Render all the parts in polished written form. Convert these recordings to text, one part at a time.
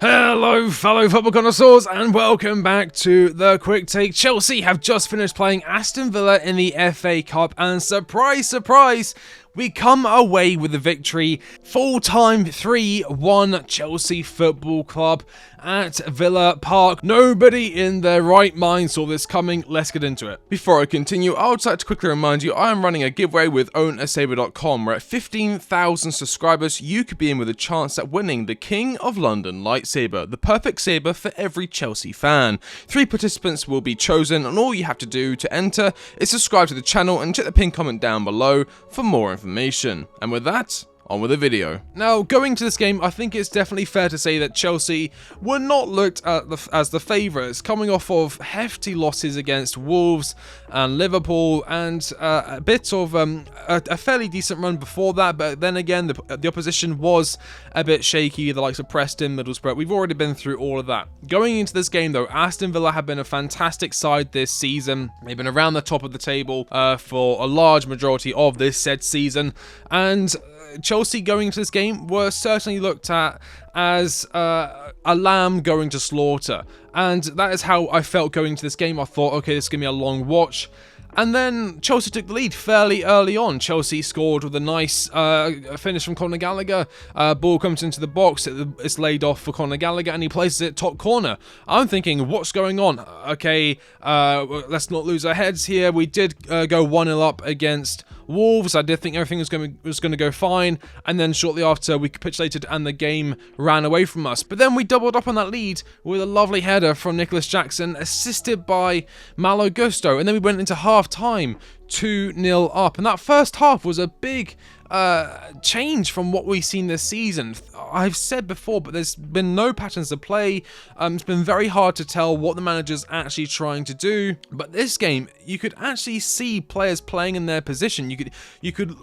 Hello fellow football connoisseurs and welcome back to the Quick Take. Chelsea have just finished playing Aston Villa in the FA Cup and surprise, surprise, we come away with a victory. Full-time 3-1 Chelsea Football Club at Villa Park. Nobody in their right mind saw this coming. Let's get into it. Before I continue, I would like to quickly remind you I am running a giveaway with OwnASaber.com where at 15,000 subscribers you could be in with a chance at winning the King of London lightsaber, the perfect saber for every Chelsea fan. 3 participants will be chosen and all you have to do to enter is subscribe to the channel and check the pinned comment down below for more information. And with that, on with the video. Now, going to this game, I think it's definitely fair to say that Chelsea were not looked at as the favourites, coming off of hefty losses against Wolves and Liverpool, and a bit of a fairly decent run before that, but then again, the opposition was a bit shaky, the likes of Preston, Middlesbrough. We've already been through all of that. Going into this game, though, Aston Villa have been a fantastic side this season. They've been around the top of the table for a large majority of this said season, and Chelsea going into this game were certainly looked at as a lamb going to slaughter, and that is how I felt going into this game. I thought, okay, this is going to be a long watch. And then Chelsea took the lead fairly early on. Chelsea scored with a nice finish from Conor Gallagher. Ball comes into the box, it's laid off for Conor Gallagher, and he places it top corner. I'm thinking, what's going on? Okay, let's not lose our heads here. We did go 1-0 up against Wolves. I did think everything was going to go fine, and then shortly after we capitulated and the game ran away from us. But then we doubled up on that lead with a lovely header from Nicholas Jackson, assisted by Malo Gusto, and then we went into half-time 2-0 up, and that first half was a big change from what we've seen this season. I've said before, but there's been no patterns of play. It's been very hard to tell what the manager's actually trying to do. But this game, you could actually see players playing in their position. You could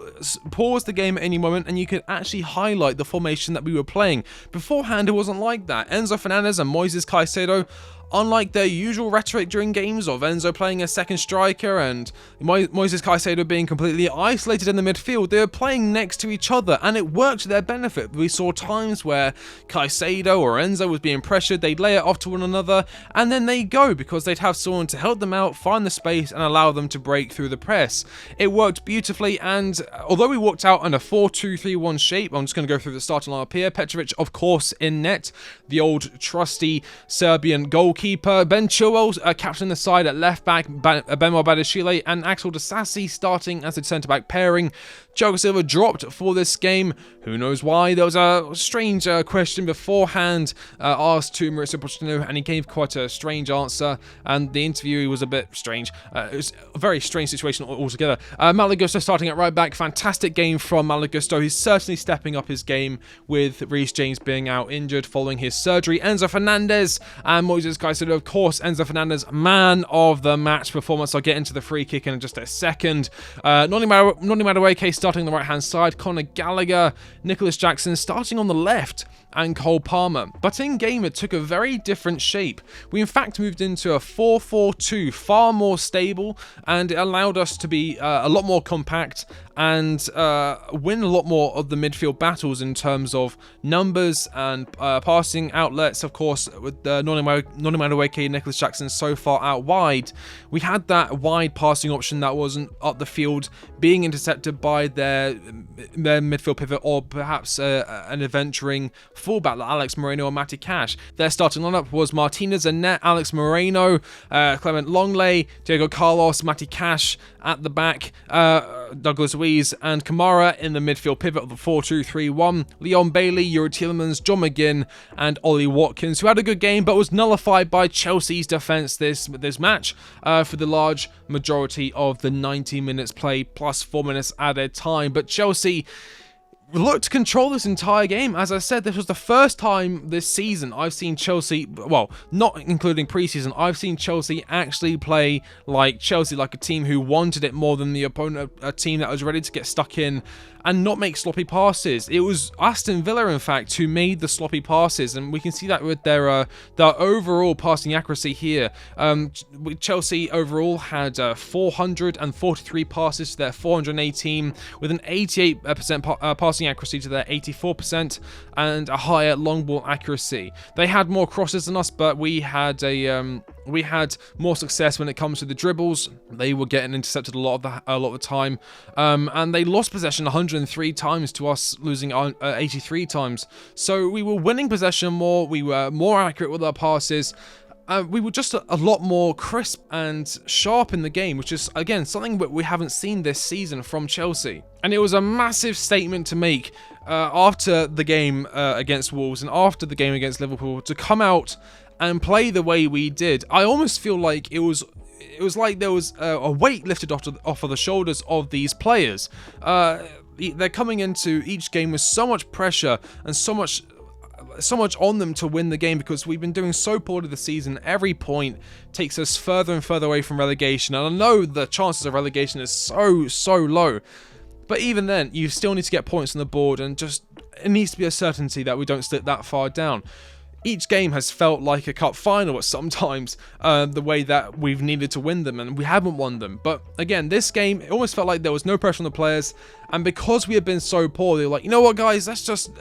pause the game at any moment, and you could actually highlight the formation that we were playing. Beforehand, it wasn't like that. Enzo Fernandez and Moises Caicedo, unlike their usual rhetoric during games of Enzo playing a second striker and Moises Caicedo being completely isolated in the midfield, they were playing next to each other, and it worked to their benefit. We saw times where Caicedo or Enzo was being pressured, they'd lay it off to one another, and then they'd go because they'd have someone to help them out, find the space, and allow them to break through the press. It worked beautifully, and although we walked out in a 4-2-3-1 shape, I'm just going to go through the starting lineup here. Petrovic, of course, in net, the old trusty Serbian goalkeeper. Ben Chilwell captaining the side at left back, Benoit Badiashile and Axel Disasi starting as a centre-back pairing. Thiago Silva dropped for this game. Who knows why? There was a strange question beforehand asked to Mauricio Pochettino, and he gave quite a strange answer, and the interview was a bit strange. It was a very strange situation altogether. Malo Gusto starting at right back. Fantastic game from Malo Gusto. He's certainly stepping up his game with Reece James being out injured following his surgery. Enzo Fernandez and Moises Caicedo, of course. Enzo Fernandez, man of the match performance. I'll get into the free kick in just a second. Noni Madueke starting on the right-hand side. Conor Gallagher, Nicholas Jackson starting on the left, and Cole Palmer. But in game, it took a very different shape. We in fact moved into a 4-4-2, far more stable, and it allowed us to be a lot more compact and win a lot more of the midfield battles in terms of numbers and passing outlets. Of course, with Noni Madueke and Nicholas Jackson so far out wide, we had that wide passing option that wasn't up the field being intercepted by their midfield pivot, or perhaps an adventuring fullback like Alex Moreno or Matty Cash. Their starting lineup was Martinez and net, Alex Moreno, Clement Longley, Diego Carlos, Matty Cash at the back, Douglas Luiz and Kamara in the midfield pivot of the 4-2-3-1, Leon Bailey, Yuri Tielemans, John McGinn and Ollie Watkins, who had a good game but was nullified by Chelsea's defence this match for the large majority of the 90 minutes play plus 4 minutes added time. But Chelsea looked to control this entire game. As I said, this was the first time this season I've seen Chelsea, well, not including preseason, I've seen Chelsea actually play like Chelsea, like a team who wanted it more than the opponent, a team that was ready to get stuck in and not make sloppy passes. It was Aston Villa, in fact, who made the sloppy passes, and we can see that with their overall passing accuracy here. Chelsea overall had 443 passes to their 418, with an 88% passing crossing accuracy to their 84% and a higher long ball accuracy. They had more crosses than us, but we had more success when it comes to the dribbles. They were getting intercepted a lot of the time, and they lost possession 103 times to us losing 83 times. So we were winning possession more. We were more accurate with our passes. We were just a lot more crisp and sharp in the game, which is, again, something that we haven't seen this season from Chelsea. And it was a massive statement to make after the game against Wolves and after the game against Liverpool to come out and play the way we did. I almost feel like it was like there was a weight lifted off of the shoulders of these players. They're coming into each game with so much pressure and so much on them to win the game, because we've been doing so poorly this season. Every point takes us further and further away from relegation, and I know the chances of relegation is so low, but even then you still need to get points on the board, and just it needs to be a certainty that we don't slip that far down. Each game has felt like a cup final at sometimes, the way that we've needed to win them, and we haven't won them. But again, this game, it almost felt like there was no pressure on the players, and because we had been so poor, they were like, you know what, guys, let's just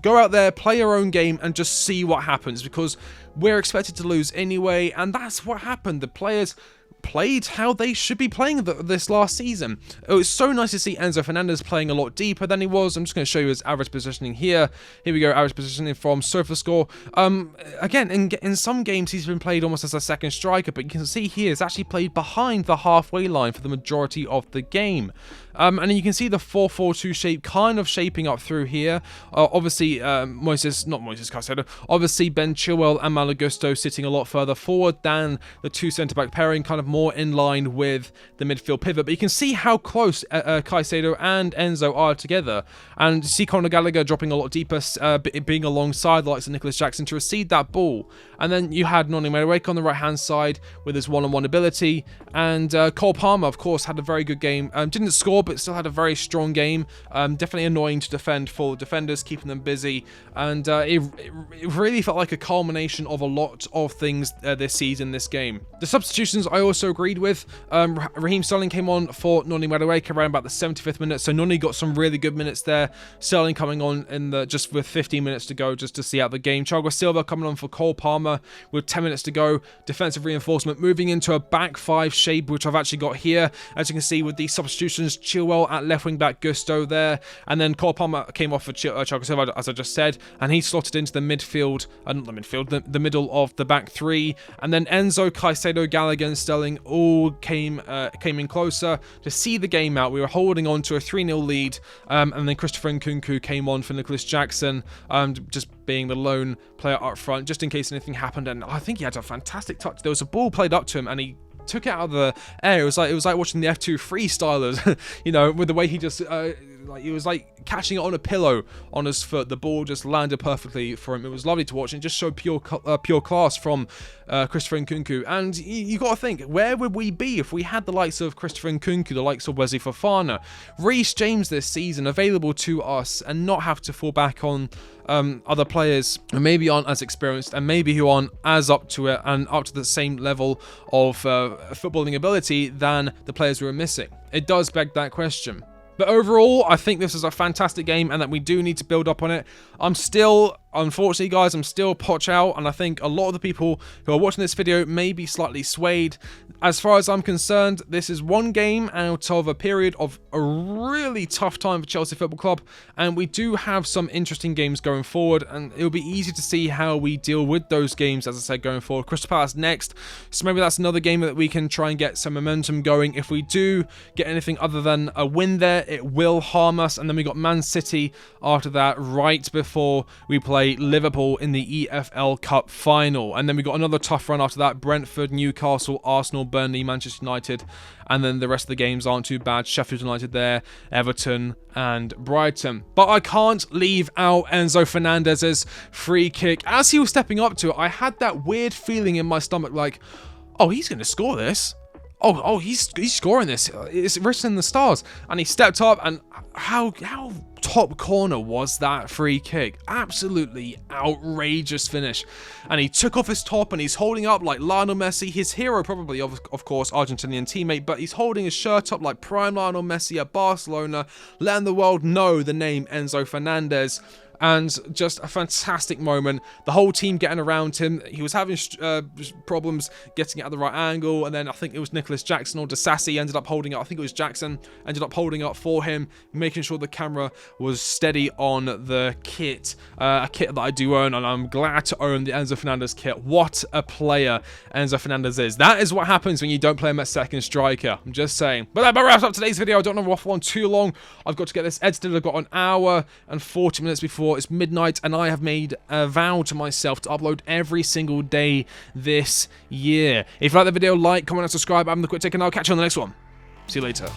go out there, play our own game, and just see what happens, because we're expected to lose anyway. And that's what happened. The players played how they should be playing this last season. It was so nice to see Enzo Fernandez playing a lot deeper than he was. I'm just going to show you his average positioning here. Here we go, average positioning from SofaScore. Again, in some games he's been played almost as a second striker, but you can see here he's actually played behind the halfway line for the majority of the game. And you can see the 4-4-2 shape kind of shaping up through here. Obviously, Caicedo. Obviously, Ben Chilwell and Malo Gusto sitting a lot further forward than the two centre-back pairing, kind of more in line with the midfield pivot. But you can see how close Caicedo and Enzo are together. And you see Conor Gallagher dropping a lot deeper, being alongside the likes of Nicholas Jackson to receive that ball. And then you had Noni Madueke on the right-hand side with his one-on-one ability. And Cole Palmer, of course, had a very good game. Didn't score, but still had a very strong game. Definitely annoying to defend for defenders, keeping them busy. And it really felt like a culmination of a lot of things this season, this game. The substitutions I also agreed with. Raheem Sterling came on for Noni Madueke around about the 75th minute. So Noni got some really good minutes there. Sterling coming on in just with 15 minutes to go just to see out the game. Thiago Silva coming on for Cole Palmer with 10 minutes to go. Defensive reinforcement moving into a back five shape, which I've actually got here. As you can see with these substitutions, Chilwell at left wing back, Gusto there, and then Cole Palmer came off for Thiago Silva, as I just said, and he slotted into the midfield, the middle of the back three, and then Enzo, Caicedo, Gallagher and Sterling all came in closer to see the game out. We were holding on to a 3-0 lead, and then Christopher Nkunku came on for Nicholas Jackson, just being the lone player up front, just in case anything happened. And I think he had a fantastic touch. There was a ball played up to him, and he took it out of the air. It was like watching the F2 freestylers, you know, with the way he just he was like catching it on a pillow on his foot. The ball just landed perfectly for him. It was lovely to watch, and just showed pure class from Christopher Nkunku. And you got to think, where would we be if we had the likes of Christopher Nkunku, the likes of Wesley Fofana, Reece James this season available to us, and not have to fall back on other players who maybe aren't as experienced and maybe who aren't as up to it and up to the same level of footballing ability than the players we were missing? It does beg that question. But overall, I think this is a fantastic game, and that we do need to build up on it. Unfortunately, guys, I'm still Poch out, and I think a lot of the people who are watching this video may be slightly swayed. As far as I'm concerned, this is one game out of a period of a really tough time for Chelsea Football Club, and we do have some interesting games going forward, and it'll be easy to see how we deal with those games, as I said, going forward. Crystal Palace next, so maybe that's another game that we can try and get some momentum going. If we do get anything other than a win there, it will harm us. And then we got Man City after that, right before we play Liverpool in the EFL Cup final. And then we got another tough run after that: Brentford, Newcastle, Arsenal, Burnley, Manchester United. And then the rest of the games aren't too bad. Sheffield United there, Everton and Brighton. But I can't leave out Enzo Fernandez's free kick. As he was stepping up to it, I had that weird feeling in my stomach like, oh, he's going to score this. He's scoring this. It's written in the stars. And he stepped up, and how top corner was that free kick. Absolutely outrageous finish. And he took off his top and he's holding up like Lionel Messi, his hero probably, of course, Argentinian teammate, but he's holding his shirt up like prime Lionel Messi at Barcelona, letting the world know the name Enzo Fernandez. And just a fantastic moment. The whole team getting around him. He was having problems getting it at the right angle. And then I think it was Nicholas Jackson or Disassi ended up holding up. I think it was Jackson ended up holding up for him, making sure the camera was steady on the kit. A kit that I do own, and I'm glad to own the Enzo Fernandez kit. What a player Enzo Fernandez is. That is what happens when you don't play him at second striker. I'm just saying. But that wraps up today's video. I don't want to waffle on too long. I've got to get this edited. I've got an hour and 40 minutes before it's midnight, and I have made a vow to myself to upload every single day this year. If you like the video, like, comment, and subscribe. I'm the Quick Take, and I'll catch you on the next one. See you later.